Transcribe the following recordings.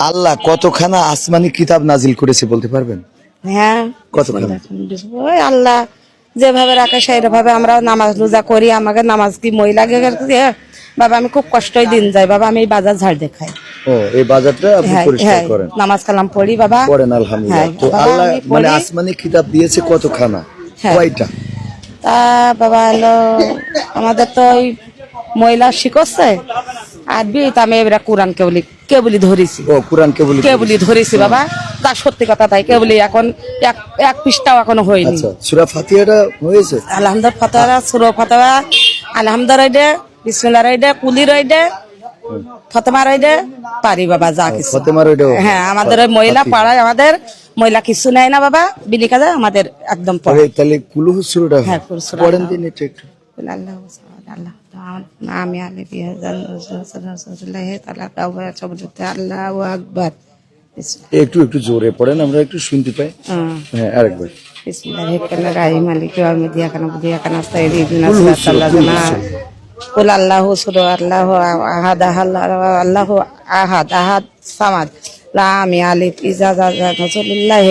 আল্লাহ কতখানা আসমানি কিতাব নাজিল করেছে বলতে পারবেন? হ্যাঁ, কতখানা? ওই আল্লাহ যেভাবে রাখে সেইভাবে আমরা নামাজ রোজা করি। আমাকে নামাজ কি মই লাগে বাবা, আমি খুব কষ্টই দিন যাই বাবা, আমি এই বাজার ঝাড় দেখাই। ও, এই বাজারটা আপনি পরিষ্কার করেন? নামাজ কালাম পড়ি বাবা। পড়েন আলহামদুলিল্লাহ। তো আল্লাহ মানে আসমানি কিতাব দিয়েছে কতখানা, কয়টা? তা বাবা হলো আমাদের তো ওই মহিলা শিখছে আরবি, তা আমি এবার কোরআন কেবলি ধরেছি। ও, কোরআন কেবলি ধরেছি বাবা, তা সত্যি কথা তাই। কেবলি এখন এক পৃষ্ঠাও এখনো হয়নি। আচ্ছা, সূরা ফাতিহাটা হয়েছে? আলহামদুলিল্লাহ ফাতিহা, সূরা ফাতিহা, আলহামদুলিল্লাহ, বিসমিল্লাহ রইডে, কুলি রইডে, ফাতেমা রইডে পারি বাবা, যা কিছু। হ্যাঁ, আমাদের ওই মহিলা পাড়ায়, আমাদের মহিলা কিছু নেয় না বাবা, বিলি কাজে আমাদের একদম পড়ে। তাহলে কুলহু সূরাটা পড়েন দিন একটু একটু। আল্লাহ আল্লাহ আমি আলে বিহাজান রাসূলুল্লাহ তাআলা কাওয়া চবতে আল্লাহু আকবার। একটু একটু জোরে পড়েন, আমরা একটু শুনতে পাই। হ্যাঁ, আরেকবার। বিসমিল্লাহির রহমানির মালিক ইয়াউমিদ দিন ইয়াকানা বুদিয়া কানা সাইয়্যিদিনা সাল্লাল্লাহু কুল আল্লাহু সুরা আল্লাহু আহাদ আল্লাহু আহাদ আহাদ সামাদ লাম ইয়ালিদ ইজাজা রাসূলুল্লাহ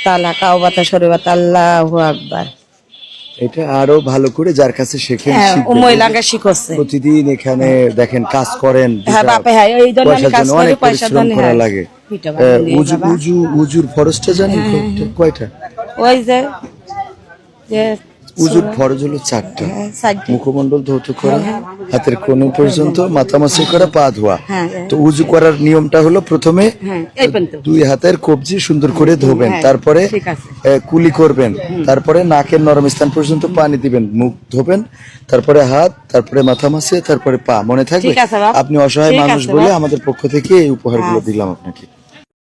তাআলা কাওয়াতা শরীফাত আল্লাহু আকবার। এটা আরো ভালো করে যার কাছে শেখেন, মহিলাকে শিখছে প্রতিদিন এখানে দেখেন কাজ করেন। হ্যাঁ বাপে, হ্যাঁ এই জন্য আমি কাজ করি, পয়সা দেন করা লাগে। উজুর ফরজটা জানেন কয়টা? ওই যে উজুর ফরজ হলো 4টা। মুখমণ্ডল ধৌত করা, হাতের কোণ পর্যন্ত, মাথা মাসে করা, পা ধোয়া। তো উজু করার নিয়মটা হলো প্রথমে 2 হাতের কবজি সুন্দর করে ধোবেন, তারপরে কুলি করবেন, তারপরে নাকের নরম স্থান পর্যন্ত পানি দিবেন, মুখ ধোবেন, তারপরে হাত, তারপরে মাথা মাসে, তারপরে পা। মনে থাকবে? আপনি অসহায় মানুষ বলে আমাদের পক্ষ থেকে এই উপহারগুলো দিলাম আপনাকে।